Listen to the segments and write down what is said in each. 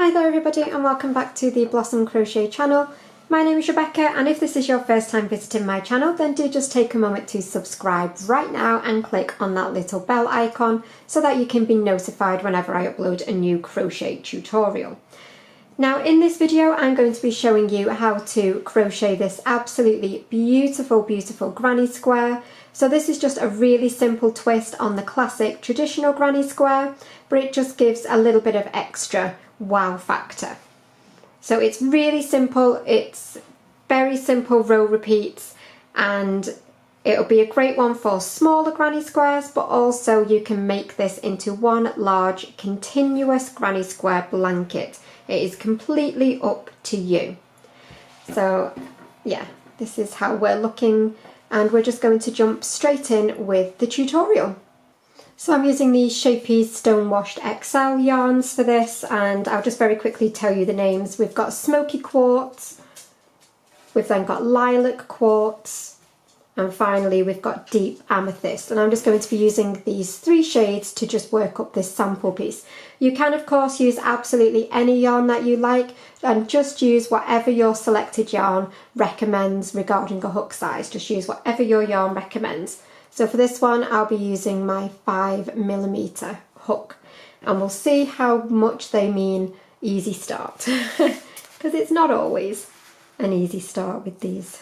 Hi there everybody and welcome back to the Blossom Crochet Channel. My name is Rebecca, and if this is your first time visiting my channel, then do just take a moment to subscribe right now and click on that little bell icon so that you can be notified whenever I upload a new crochet tutorial. Now in this video I'm going to be showing you how to crochet this absolutely beautiful granny square. So this is just a really simple twist on the classic traditional granny square, but it just gives a little bit of extra wow factor. So it's really simple, it's very simple row repeats, and it'll be a great one for smaller granny squares, but also you can make this into one large continuous granny square blanket. It is completely up to you. So yeah, this is how we're looking, and we're just going to jump straight in with the tutorial. So I'm using the Scheepjes Stone Washed XL yarns for this, and I'll just very quickly tell you the names. We've got Smoky Quartz, we've then got Lilac Quartz, and finally we've got Deep Amethyst. And I'm just going to be using these three shades to just work up this sample piece. You can of course use absolutely any yarn that you like, and just use whatever your selected yarn recommends regarding a hook size. Just use whatever your yarn recommends. So for this one I'll be using my 5mm hook, and we'll see how much they mean easy start, because it's not always an easy start with these.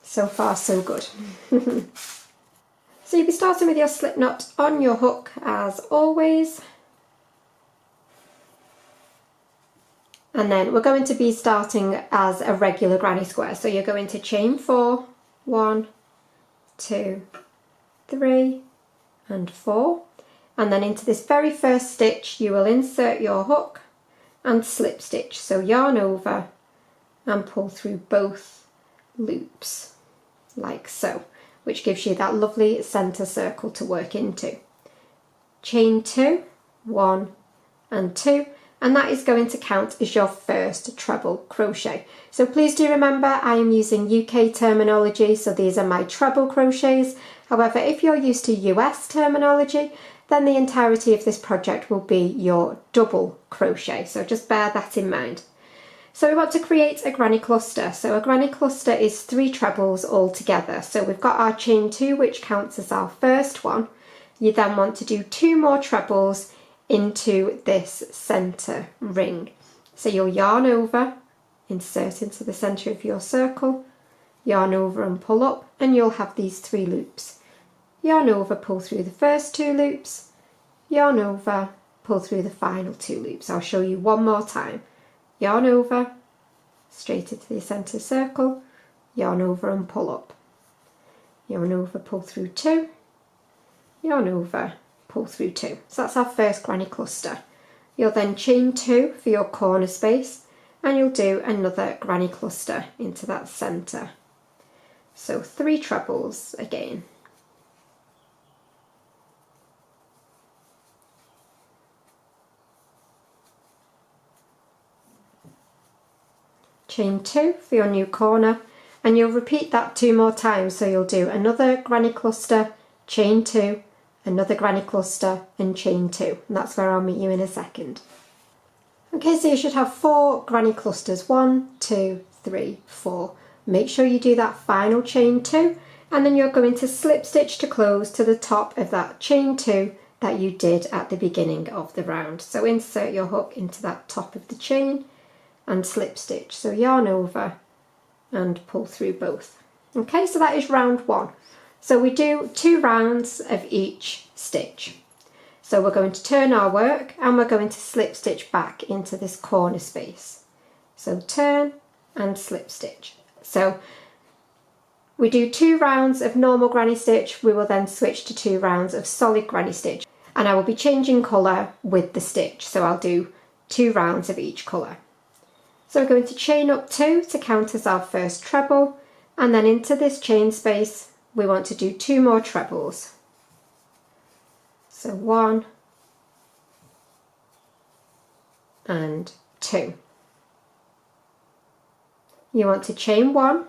So far so good. So you'll be starting with your slip knot on your hook as always, and then we're going to be starting as a regular granny square. So you're going to chain 4, 1, 2, 3 and 4, and then into this very first stitch you will insert your hook and slip stitch. So yarn over and pull through both loops like so, which gives you that lovely center circle to work into. Chain 2, 1 and 2, and that is going to count as your first treble crochet. So please do remember I am using UK terminology, so these are my treble crochets. However, if you're used to US terminology, then the entirety of this project will be your double crochet, so just bear that in mind. So we want to create a granny cluster. So a granny cluster is 3 trebles all together. So we've got our chain 2, which counts as our first one. You then want to do 2 more trebles into this center ring. So you'll yarn over, insert into the center of your circle, yarn over and pull up, and you'll have these 3 loops. Yarn over, pull through the first 2 loops, yarn over, pull through the final 2 loops. I'll show you one more time. Yarn over, straight into the center circle, yarn over and pull up. Yarn over, pull through 2, yarn over, pull through 2. So that's our first granny cluster. You'll then chain 2 for your corner space, and you'll do another granny cluster into that center. So 3 trebles again. Chain 2 for your new corner, and you'll repeat that 2 more times. So you'll do another granny cluster, chain 2, another granny cluster and chain 2, and that's where I'll meet you in a second. Okay, so you should have 4 granny clusters, 1, 2, 3, 4. Make sure you do that final chain 2, and then you're going to slip stitch to close to the top of that chain 2 that you did at the beginning of the round. So insert your hook into that top of the chain and slip stitch. So yarn over and pull through both. Okay, so that is round 1. So we do 2 rounds of each stitch. So we're going to turn our work and we're going to slip stitch back into this corner space. So turn and slip stitch. So we do 2 rounds of normal granny stitch. We will then switch to 2 rounds of solid granny stitch, and I will be changing colour with the stitch. So I'll do 2 rounds of each colour. So we're going to chain up 2 to count as our first treble, and then into this chain space we want to do 2 more trebles. So 1 and 2. You want to chain 1,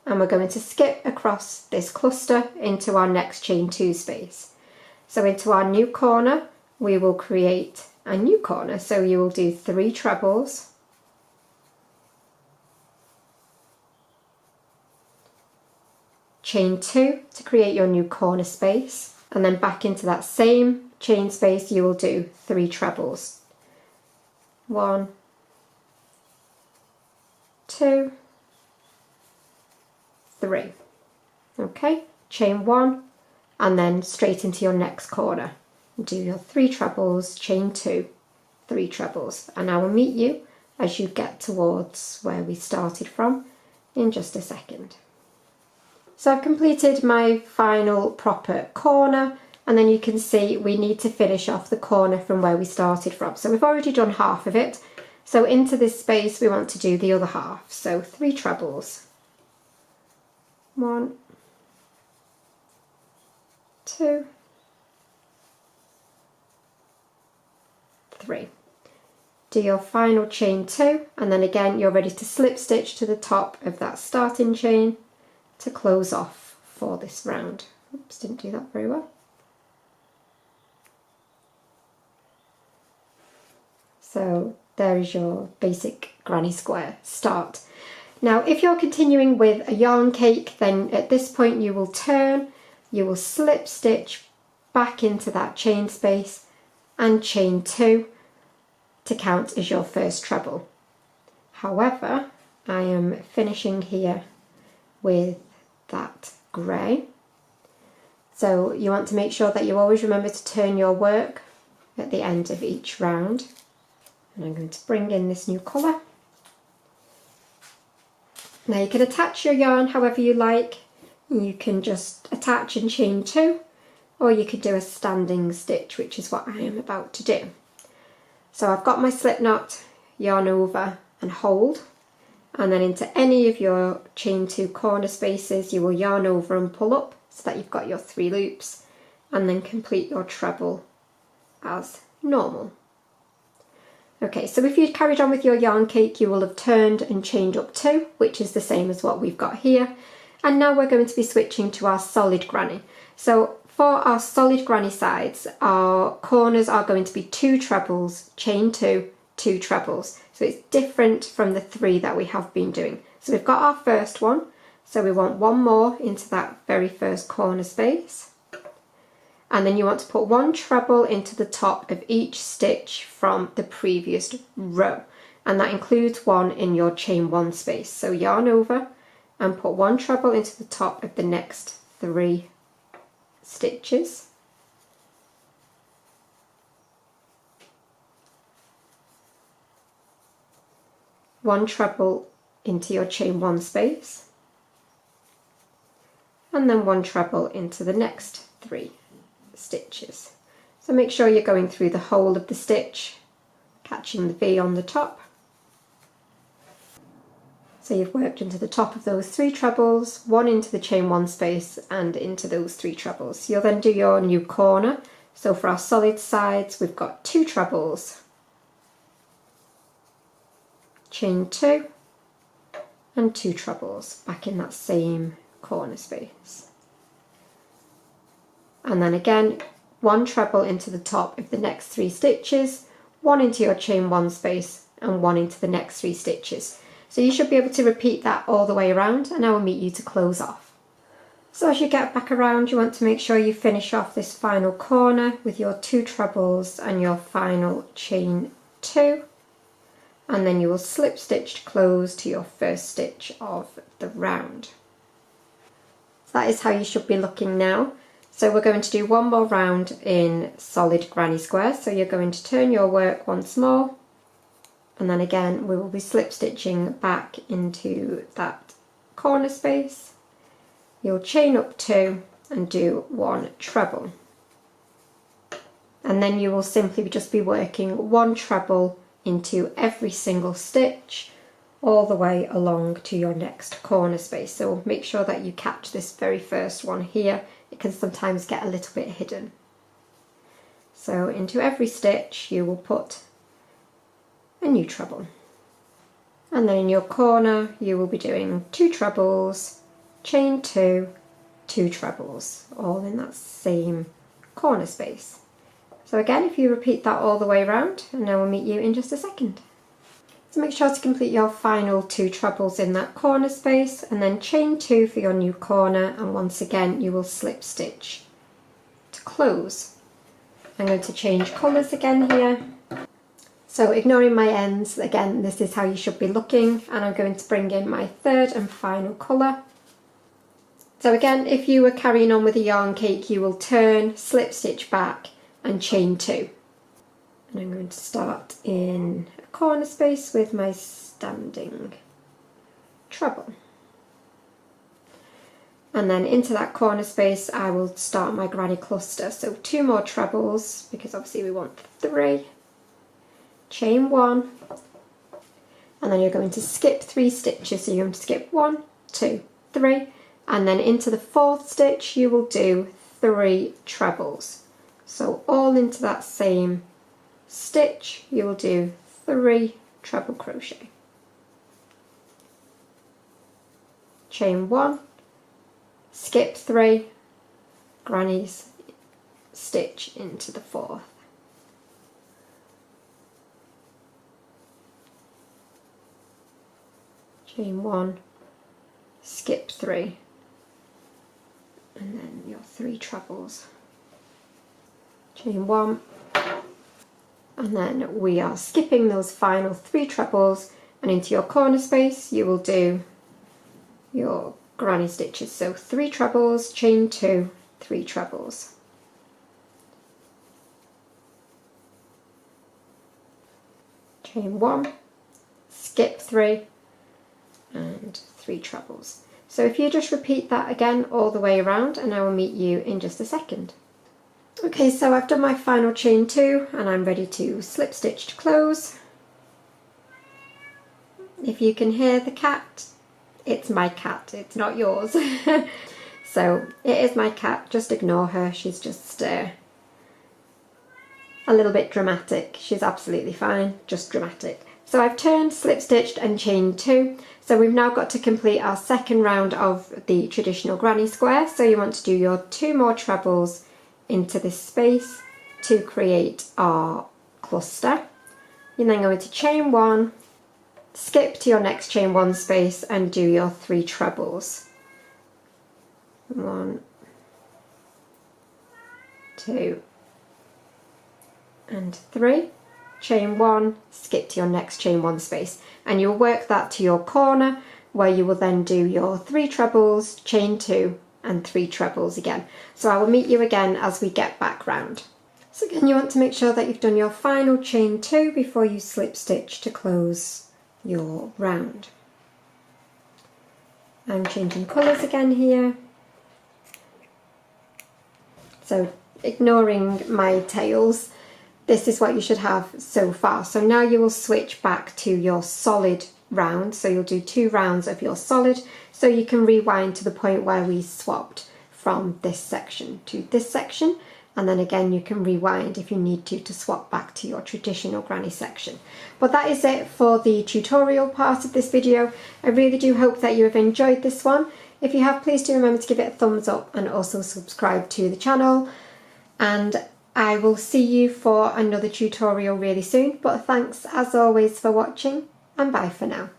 and we're going to skip across this cluster into our next chain 2 space. So into our new corner we will create a new corner. So you will do 3 trebles, chain 2 to create your new corner space, and then back into that same chain space you will do 3 trebles. 1, 2, 3. Okay, chain 1 and then straight into your next corner. Do your 3 trebles, chain 2, 3 trebles, and I will meet you as you get towards where we started from in just a second. So I've completed my final proper corner, and then you can see we need to finish off the corner from where we started from. So we've already done half of it, so into this space we want to do the other half. So 3 trebles, 1, 2, 3. Do your final chain 2, and then again you're ready to slip stitch to the top of that starting chain to close off for this round. Oops, didn't do that very well. So there is your basic granny square start. Now if you're continuing with a yarn cake, then at this point you will turn, you will slip stitch back into that chain space and chain 2 to count as your first treble. However, I am finishing here with that grey, so you want to make sure that you always remember to turn your work at the end of each round. And I'm going to bring in this new colour. Now you can attach your yarn however you like. You can just attach and chain 2, or you could do a standing stitch, which is what I am about to do. So I've got my slip knot, yarn over and hold, and then into any of your chain 2 corner spaces you will yarn over and pull up so that you've got your 3 loops, and then complete your treble as normal. Okay, so if you'd carried on with your yarn cake you will have turned and chained up 2, which is the same as what we've got here. And now we're going to be switching to our solid granny. So for our solid granny sides, our corners are going to be 2 trebles, chain 2, 2 trebles. So it's different from the 3 that we have been doing. So we've got our first one, so we want 1 more into that very first corner space. And then you want to put 1 treble into the top of each stitch from the previous row. And that includes 1 in your chain 1 space. So yarn over and put 1 treble into the top of the next 3 stitches. One treble into your chain 1 space, and then 1 treble into the next 3 stitches. So make sure you're going through the whole of the stitch, catching the V on the top. So you've worked into the top of those 3 trebles, 1 into the chain 1 space and into those 3 trebles. You'll then do your new corner. So for our solid sides we've got 2 trebles, chain 2 and 2 trebles back in that same corner space. And then again 1 treble into the top of the next 3 stitches, 1 into your chain 1 space and 1 into the next 3 stitches. So you should be able to repeat that all the way around, and I will meet you to close off. So as you get back around you want to make sure you finish off this final corner with your 2 trebles and your final chain 2, and then you will slip stitch to close to your first stitch of the round. So that is how you should be looking now. So we're going to do 1 more round in solid granny square. So you're going to turn your work once more, and then again we will be slip stitching back into that corner space. You'll chain up 2 and do 1 treble, and then you will simply just be working 1 treble into every single stitch all the way along to your next corner space. So make sure that you catch this very first one here. It can sometimes get a little bit hidden. So into every stitch you will put a new treble, and then in your corner you will be doing 2 trebles, chain 2, 2 trebles, all in that same corner space. So again, if you repeat that all the way around, and I will meet you in just a second. So make sure to complete your final 2 trebles in that corner space, and then chain 2 for your new corner, and once again you will slip stitch to close. I'm going to change colours again here. So ignoring my ends, again this is how you should be looking, and I'm going to bring in my 3rd and final colour. So again, if you were carrying on with a yarn cake, you will turn, slip stitch back and chain 2. And I'm going to start in a corner space with my standing treble. And then into that corner space I will start my granny cluster. So 2 more trebles, because obviously we want 3. Chain 1, and then you're going to skip 3 stitches. So you're going to skip 1, 2, 3, and then into the 4th stitch you will do 3 trebles. So all into that same stitch you will do 3 treble crochet. Chain 1, skip 3, granny's stitch into the 4th. Chain 1, skip 3, and then your 3 trebles. Chain 1, and then we are skipping those final 3 trebles, and into your corner space you will do your granny stitches. So 3 trebles, chain 2, 3 trebles. Chain 1, skip 3, and 3 trebles. So if you just repeat that again all the way around, and I will meet you in just a second. Okay, so I've done my final chain 2 and I'm ready to slip stitch to close. If you can hear the cat, it's my cat, it's not yours. So it is my cat, just ignore her, she's just a little bit dramatic. She's absolutely fine, just dramatic. So I've turned, slip stitched and chained 2. So we've now got to complete our 2nd round of the traditional granny square. So you want to do your 2 more trebles into this space to create our cluster. You're then going to chain 1, skip to your next chain 1 space and do your 3 trebles. 1, 2 and 3. Chain 1, skip to your next chain 1 space, and you'll work that to your corner, where you will then do your 3 trebles, chain 2 and 3 trebles again. So I will meet you again as we get back round. So again, you want to make sure that you've done your final chain 2 before you slip stitch to close your round. I'm changing colours again here. So ignoring my tails, this is what you should have so far. So now you will switch back to your solid round. So you'll do 2 rounds of your solid, so you can rewind to the point where we swapped from this section to this section, and then again you can rewind if you need to swap back to your traditional granny section. But that is it for the tutorial part of this video. I really do hope that you have enjoyed this one. If you have, please do remember to give it a thumbs up and also subscribe to the channel, and I will see you for another tutorial really soon. But thanks as always for watching, and bye for now.